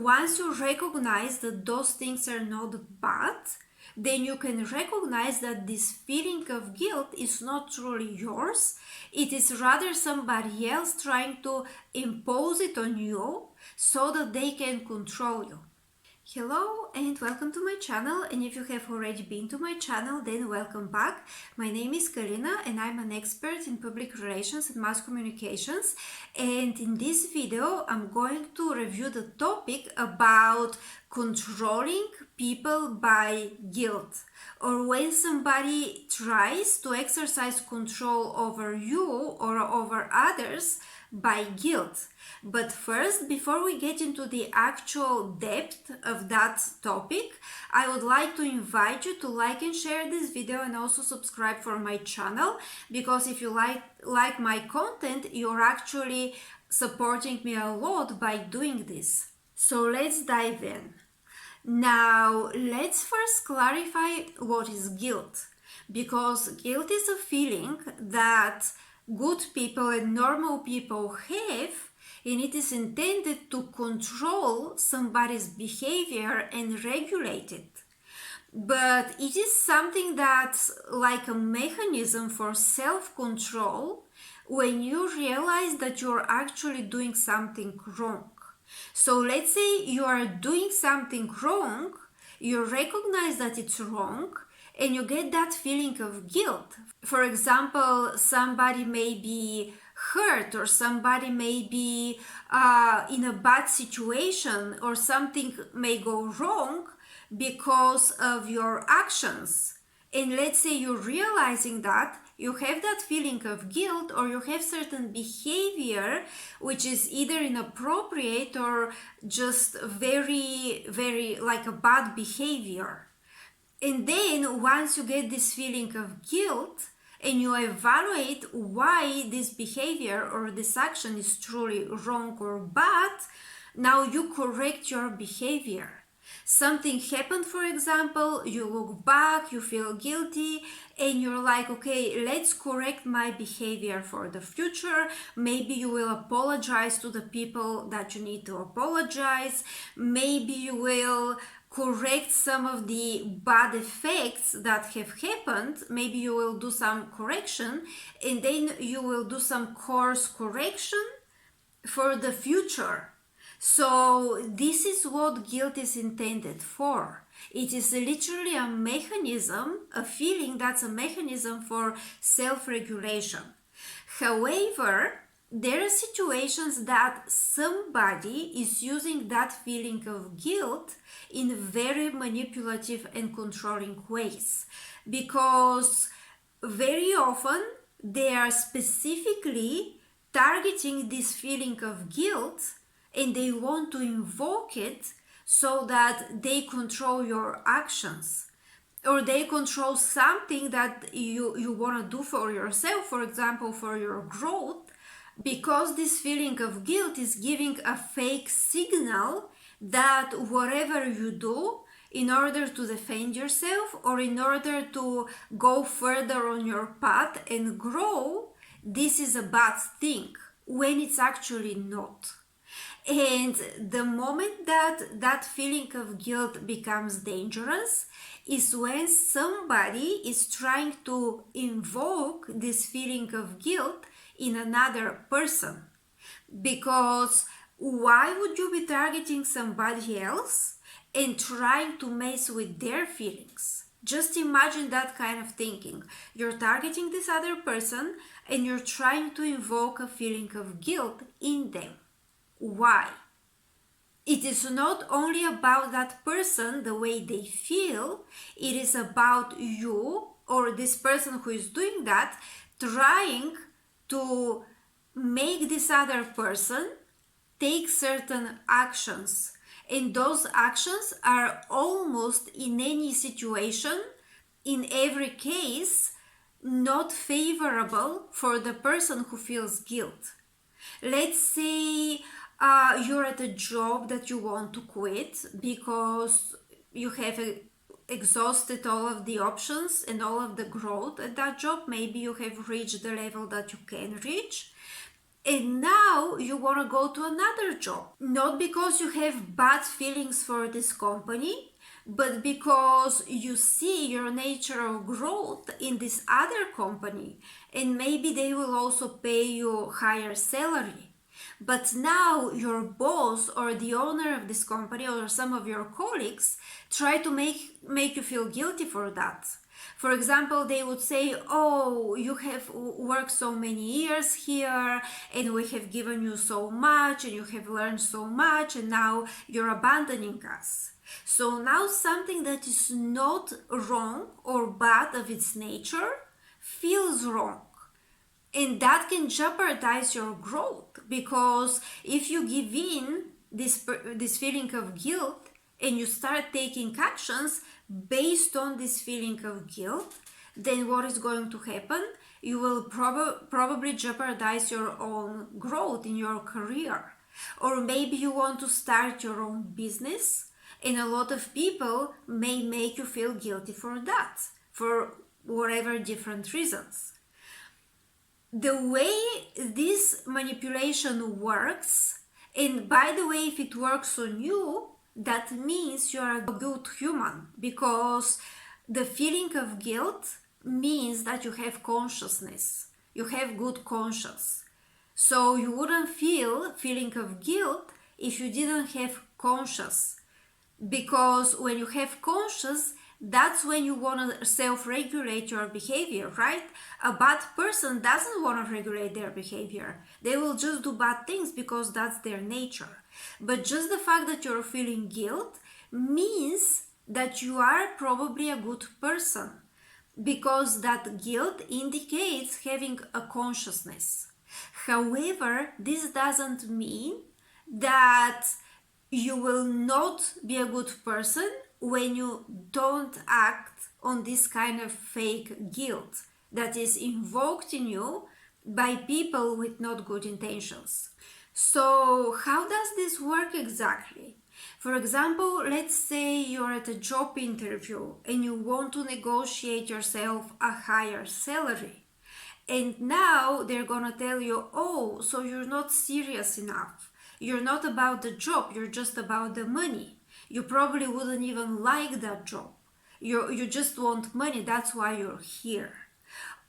once you recognize that those things are not bad, then you can recognize that this feeling of guilt is not truly yours. It is rather somebody else trying to impose it on you so that they can control you. Hello and welcome to my channel, and if you have already been to my channel, then welcome back. My name is Galina and I'm an expert in public relations and mass communications, and in this video I'm going to review the topic about controlling people by guilt, or when somebody tries to exercise control over you or over others by guilt. But first, before we get into the actual depth of that topic, I would like to invite you to like and share this video and also subscribe for my channel, because if you like my content, you're actually supporting me a lot by doing this. So let's dive in. Now, let's first clarify what is guilt, because guilt is a feeling that good people and normal people have, and it is intended to control somebody's behavior and regulate it. But it is something that's like a mechanism for self-control when you realize that you're actually doing something wrong. So let's say you are doing something wrong, you recognize that it's wrong, and you get that feeling of guilt. For example, somebody may be hurt, or somebody may be in a bad situation, or something may go wrong because of your actions. And let's say you're realizing that, you have that feeling of guilt, or you have certain behavior which is either inappropriate or just very, very like a bad behavior. And then once you get this feeling of guilt and you evaluate why this behavior or this action is truly wrong or bad, now you correct your behavior. Something happened, for example, you look back, you feel guilty, and you're like, okay, let's correct my behavior for the future. Maybe you will apologize to the people that you need to apologize. Maybe you will correct some of the bad effects that have happened. Maybe you will do some correction, and then you will do some course correction for the future. So this is what guilt is intended for. It is literally a mechanism, a feeling that's a mechanism for self-regulation. However, there are situations that somebody is using that feeling of guilt in very manipulative and controlling ways, because very often they are specifically targeting this feeling of guilt, and they want to invoke it so that they control your actions, or they control something that you want to do for yourself, for example, for your growth, because this feeling of guilt is giving a fake signal that whatever you do in order to defend yourself or in order to go further on your path and grow, this is a bad thing, when it's actually not. And the moment that that feeling of guilt becomes dangerous is when somebody is trying to invoke this feeling of guilt in another person. Because why would you be targeting somebody else and trying to mess with their feelings? Just imagine that kind of thinking. You're targeting this other person and you're trying to invoke a feeling of guilt in them. Why? It is not only about that person, the way they feel, it is about you or this person who is doing that, trying to make this other person take certain actions. And those actions are almost in any situation, in every case, not favorable for the person who feels guilt. Let's say you're at a job that you want to quit because you have exhausted all of the options and all of the growth at that job. Maybe you have reached the level that you can reach, And now you want to go to another job. Not because you have bad feelings for this company, but because you see your nature of growth in this other company, and maybe they will also pay you higher salary. But now your boss or the owner of this company or some of your colleagues try to make you feel guilty for that. For example, they would say, oh, you have worked so many years here and we have given you so much and you have learned so much and now you're abandoning us. So now something that is not wrong or bad of its nature feels wrong. And that can jeopardize your growth, because if you give in this feeling of guilt and you start taking actions based on this feeling of guilt, then what is going to happen? You will probably jeopardize your own growth in your career. Or maybe you want to start your own business, and a lot of people may make you feel guilty for that, for whatever different reasons. The way this manipulation works, and by the way, if it works on you, that means you are a good human, because the feeling of guilt means that you have consciousness, you have good conscience. So you wouldn't feel feeling of guilt if you didn't have conscience, because when you have conscience, that's when you want to self-regulate your behavior, right? A bad person doesn't want to regulate their behavior. They will just do bad things because that's their nature. But just the fact that you're feeling guilt means that you are probably a good person, because that guilt indicates having a consciousness. However, this doesn't mean that you will not be a good person when you don't act on this kind of fake guilt that is invoked in you by people with not good intentions. So how does this work exactly? For example, let's say you're at a job interview and you want to negotiate yourself a higher salary. And now they're gonna tell you, oh, so you're not serious enough. You're not about the job, you're just about the money. You probably wouldn't even like that job. You just want money, that's why you're here.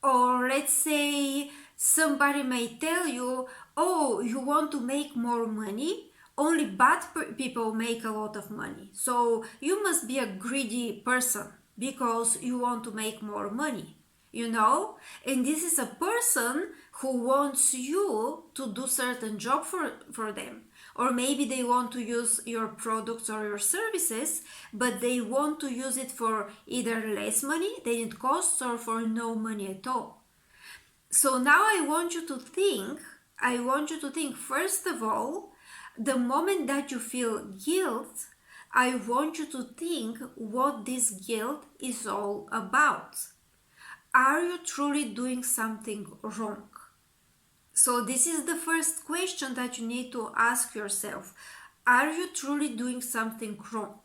Or let's say somebody may tell you, oh, you want to make more money? Only bad people make a lot of money. So you must be a greedy person because you want to make more money. You know? And this is a person who wants you to do certain job for them. Or maybe they want to use your products or your services, but they want to use it for either less money than it costs or for no money at all. So now I want you to think, first of all, the moment that you feel guilt, I want you to think what this guilt is all about. Are you truly doing something wrong? So this is the first question that you need to ask yourself. Are you truly doing something wrong?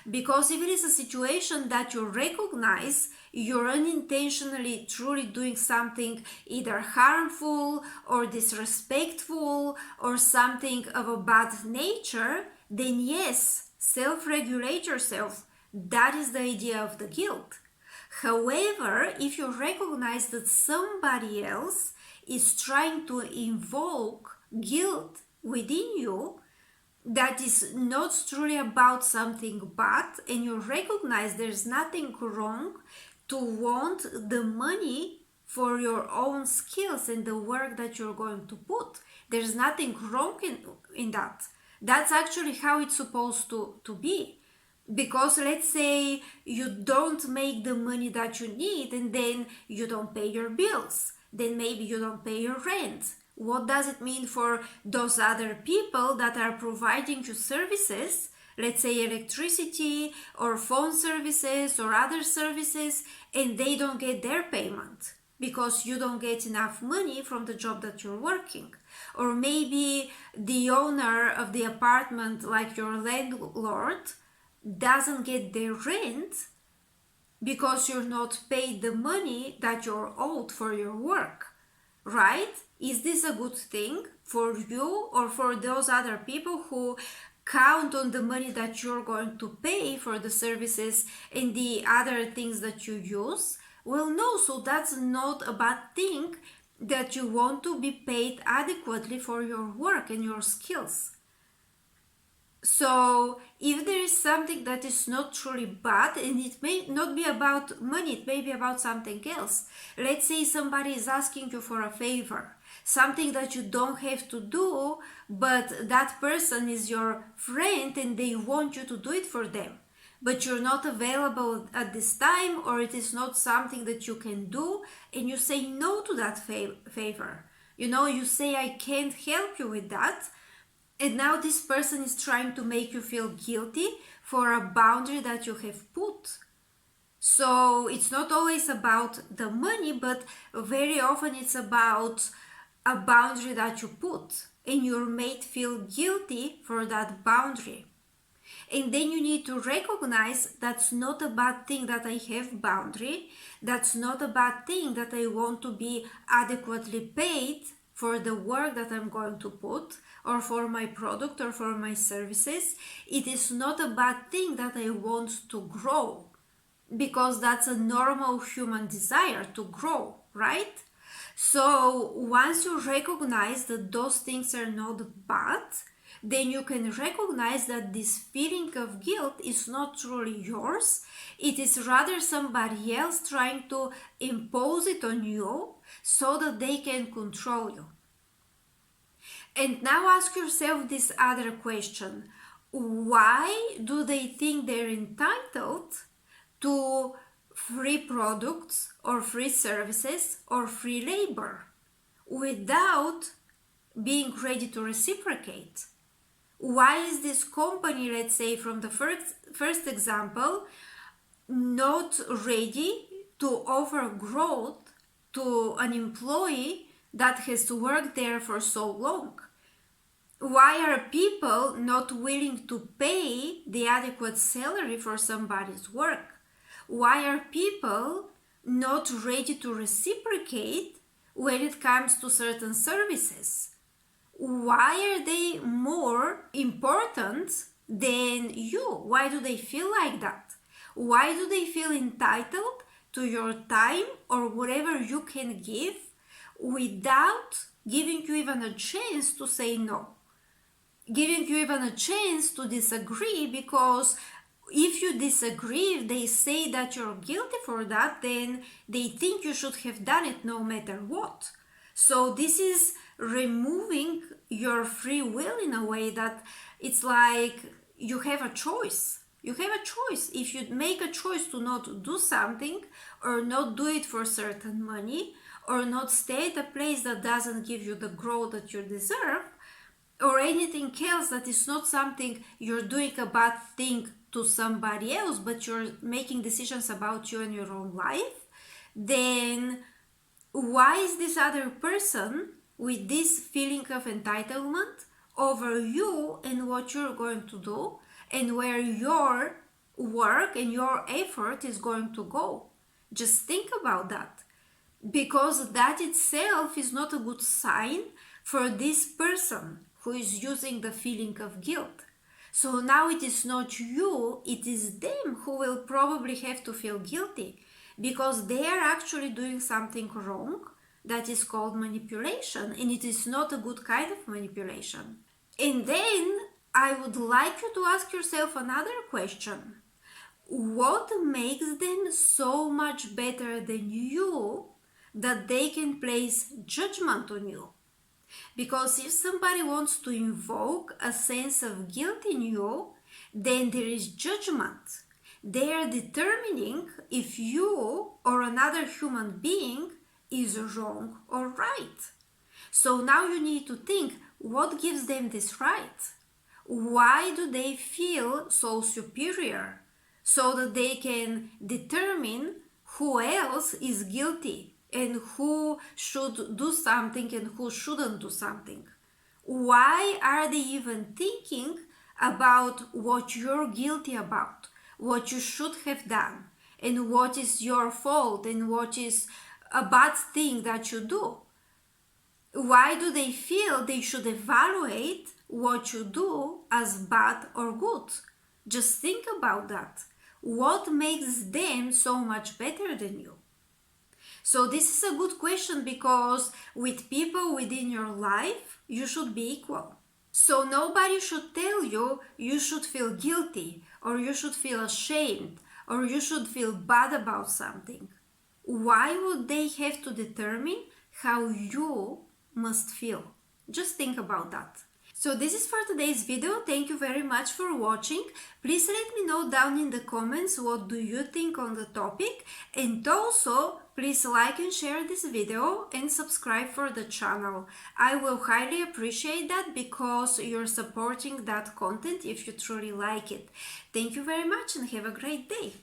Because if it is a situation that you recognize you're unintentionally truly doing something either harmful or disrespectful or something of a bad nature, then yes, self-regulate yourself. That is the idea of the guilt. However, if you recognize that somebody else is trying to invoke guilt within you that is not truly about something bad, and you recognize there's nothing wrong to want the money for your own skills and the work that you're going to put. There's nothing wrong in that. That's actually how it's supposed to be. Because let's say you don't make the money that you need and then you don't pay your bills. Then maybe you don't pay your rent. What does it mean for those other people that are providing you services, let's say electricity or phone services or other services, and they don't get their payment because you don't get enough money from the job that you're working? Or maybe the owner of the apartment, like your landlord, doesn't get their rent because you're not paid the money that you're owed for your work. right? Is this a good thing for you or for those other people who count on the money that you're going to pay for the services and the other things that you use? Well, no, so that's not a bad thing that you want to be paid adequately for your work and your skills. So if there is something that is not truly bad, and it may not be about money, it may be about something else. Let's say somebody is asking you for a favor, something that you don't have to do, but that person is your friend and they want you to do it for them. But you're not available at this time, or it is not something that you can do, and you say no to that favor. You say, I can't help you with that. And now this person is trying to make you feel guilty for a boundary that you have put. So it's not always about the money, but very often it's about a boundary that you put, and you're made feel guilty for that boundary. And then you need to recognize that's not a bad thing that I have boundary. That's not a bad thing that I want to be adequately paid for the work that I'm going to put, or for my product or for my services. It is not a bad thing that I want to grow, because that's a normal human desire to grow, right? So once you recognize that those things are not bad, then you can recognize that this feeling of guilt is not truly yours. It is rather somebody else trying to impose it on you so that they can control you. And now ask yourself this other question. Why do they think they're entitled to free products or free services or free labor without being ready to reciprocate? Why is this company, let's say from the first example, not ready to offer growth to an employee that has worked there for so long? Why are people not willing to pay the adequate salary for somebody's work? Why are people not ready to reciprocate when it comes to certain services? Why are they more important than you? Why do they feel like that? Why do they feel entitled to your time or whatever you can give without giving you even a chance to say no? Giving you even a chance to disagree, because if you disagree, if they say that you're guilty for that, then they think you should have done it no matter what. So this is removing your free will in a way that it's like you have a choice. You have a choice. If you make a choice to not do something, or not do it for certain money, or not stay at a place that doesn't give you the growth that you deserve, or anything else that is not something you're doing a bad thing to somebody else, but you're making decisions about you and your own life, then why is this other person with this feeling of entitlement over you and what you're going to do and where your work and your effort is going to go? Just think about that, because that itself is not a good sign for this person who is using the feeling of guilt. So now it is not you, it is them who will probably have to feel guilty, because they are actually doing something wrong that is called manipulation, and it is not a good kind of manipulation. And then I would like you to ask yourself another question. What makes them so much better than you that they can place judgment on you? Because if somebody wants to invoke a sense of guilt in you, then there is judgment. They are determining if you or another human being is wrong or right. So now you need to think, what gives them this right? Why do they feel so superior? So that they can determine who else is guilty and who should do something and who shouldn't do something. Why are they even thinking about what you're guilty about, what you should have done, and what is your fault and what is a bad thing that you do? Why do they feel they should evaluate what you do as bad or good? Just think about that. What makes them so much better than you? So this is a good question, because with people within your life, you should be equal. So nobody should tell you you should feel guilty, or you should feel ashamed, or you should feel bad about something. Why would they have to determine how you must feel? Just think about that. So this is for today's video. Thank you very much for watching. Please let me know down in the comments what do you think on the topic, and also please like and share this video and subscribe for the channel. I will highly appreciate that, because you're supporting that content if you truly like it. Thank you very much and have a great day.